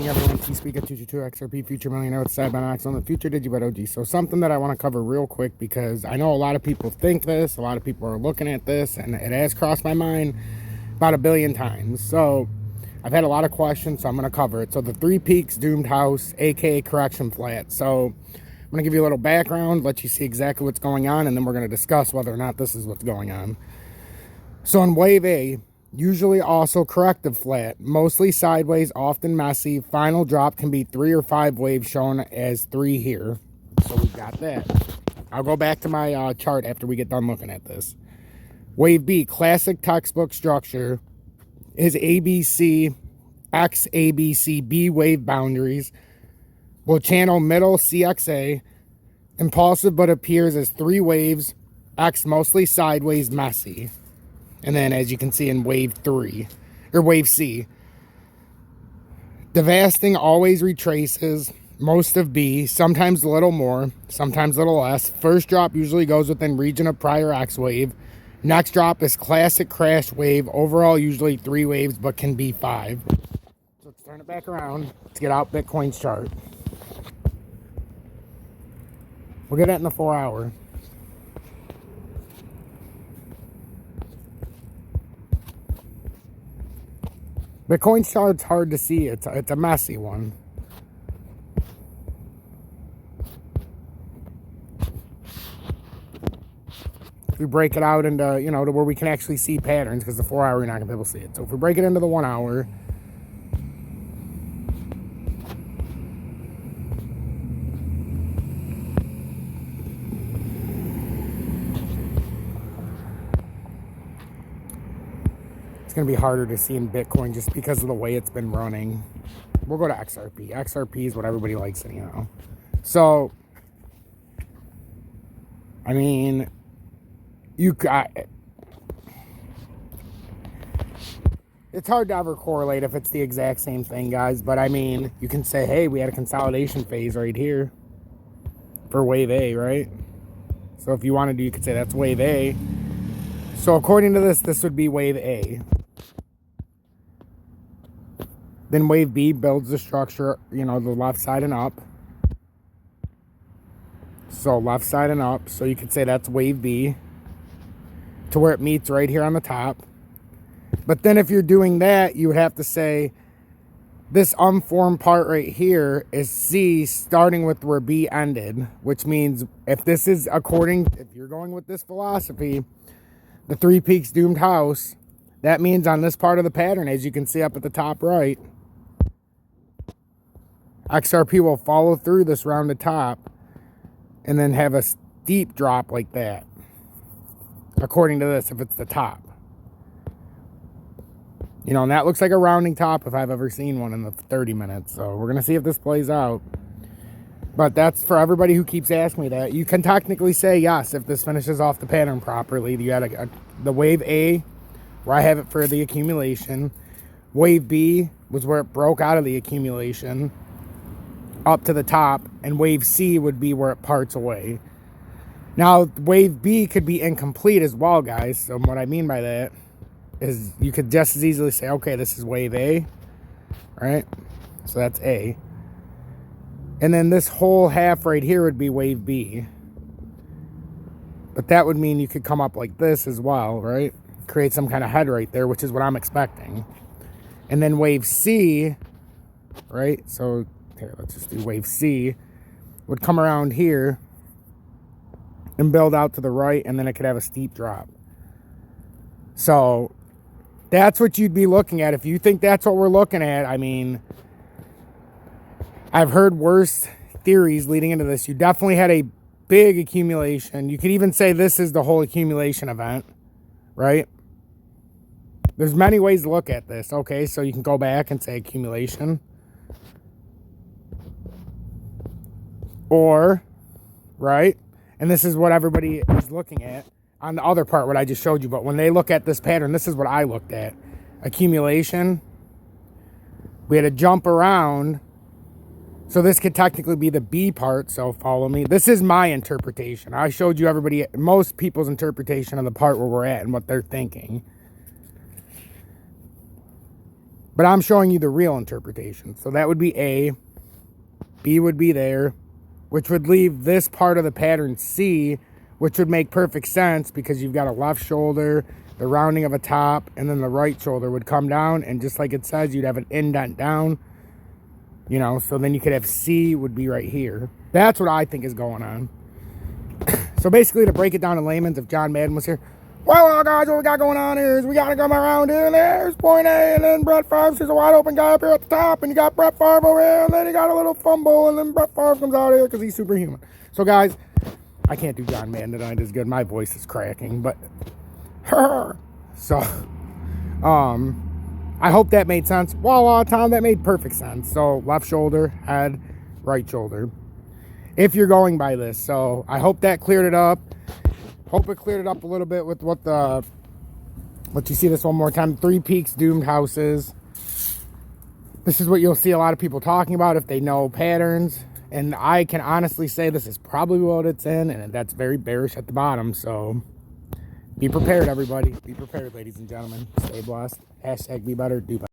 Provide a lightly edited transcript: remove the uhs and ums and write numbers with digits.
evening, everyone. T-Speaker 222 XRP Future Millionaire with Side by Max on the Future Digibet OG. So something that I want to cover real quick, because I know a lot of people think this, a lot of people are looking at this, and it has crossed my mind about 1 billion times. So I've had a lot of questions, so I'm going to cover it. So the Three Peaks Doomed House, aka Correction Flat. So I'm going to give you a little background, let you see exactly what's going on, and then we're going to discuss whether or not this is what's going on. So in Wave A, usually also corrective flat, mostly sideways, often messy. Final drop can be 3 or 5 waves, shown as 3 here. So we got that. I'll go back to my chart after we get done looking at this. Wave B, classic textbook structure, is ABC, X, ABC, B wave boundaries. Will channel middle CXA. Impulsive but appears as 3 waves, X mostly sideways, messy. And then, as you can see in Wave 3, or Wave C, Devasting always retraces, most of B, sometimes a little more, sometimes a little less. First drop usually goes within region of prior X wave. Next drop is classic crash wave, overall usually 3 waves, but can be 5. So let's turn it back around. Let's get out Bitcoin's chart. We'll get it in the 4 hour. Bitcoin's chart's hard to see. It's a messy one. If we break it out into, you know, to where we can actually see patterns, because the 4 hour, you're not going to be able to see it. So if we break it into the 1 hour, it's going to be harder to see in Bitcoin just because of the way it's been running. We'll go to XRP. XRP is what everybody likes anyhow. So, I mean, it's hard to ever correlate if it's the exact same thing, guys. But I mean, you can say, hey, we had a consolidation phase right here for Wave A, right? So if you wanted to, you could say that's Wave A. So according to this would be Wave A. Then Wave B builds the structure, you know, the left side and up. So left side and up. So you could say that's Wave B, to where it meets right here on the top. But then if you're doing that, you would have to say this unformed part right here is C, starting with where B ended, which means if this is if you're going with this philosophy, the Three Peaks Doomed House, that means on this part of the pattern, as you can see up at the top right, XRP will follow through this rounded top and then have a steep drop like that. According to this, if it's the top. You know, and that looks like a rounding top if I've ever seen one in the 30 minutes. So we're going to see if this plays out. But that's for everybody who keeps asking me that. You can technically say yes if this finishes off the pattern properly. You had the Wave A, where I have it for the accumulation. Wave B was where it broke out of the accumulation up to the top, and Wave C would be where it parts away. Now, Wave B could be incomplete as well, guys. So what I mean by that is you could just as easily say, okay, this is Wave A, right? So that's A. And then this whole half right here would be Wave B. But that would mean you could come up like this as well, right? Create some kind of head right there, which is what I'm expecting. And then Wave C, right? So here, let's just do Wave C, would come around here and build out to the right, and then it could have a steep drop. So that's what you'd be looking at. If you think that's what we're looking at, I mean, I've heard worse theories leading into this. You definitely had a big accumulation. You could even say this is the whole accumulation event, right? There's many ways to look at this. Okay, so you can go back and say accumulation. Or, right? And this is what everybody is looking at on the other part, what I just showed you. But when they look at this pattern, this is what I looked at. Accumulation. We had a jump around. So this could technically be the B part, so follow me. This is my interpretation. I showed you most people's interpretation of the part where we're at and what they're thinking. But I'm showing you the real interpretation. So that would be A. B would be there, which would leave this part of the pattern C, which would make perfect sense because you've got a left shoulder, the rounding of a top, and then the right shoulder would come down, and just like it says, you'd have an indent down, you know, so then you could have C would be right here. That's what I think is going on. So basically, to break it down in layman's, if John Madden was here, well, guys, what we got going on here is we got to come around here, and there's point A, and then Brett Favre sees a wide open guy up here at the top, and you got Brett Favre over here, and then he got a little fumble, and then Brett Favre comes out here because he's superhuman. So, guys, I can't do John Madden tonight as good. My voice is cracking, but so, I hope that made sense. Voila, Tom, that made perfect sense. So, left shoulder, head, right shoulder, if you're going by this. So, I hope that cleared it up. Hope it cleared it up a little bit with let you see this one more time. Three Peaks doomed houses. This is what you'll see a lot of people talking about if they know patterns. And I can honestly say this is probably what it's in, and that's very bearish at the bottom. So be prepared, everybody. Be prepared, ladies and gentlemen. Stay blessed. Hashtag be better, do better.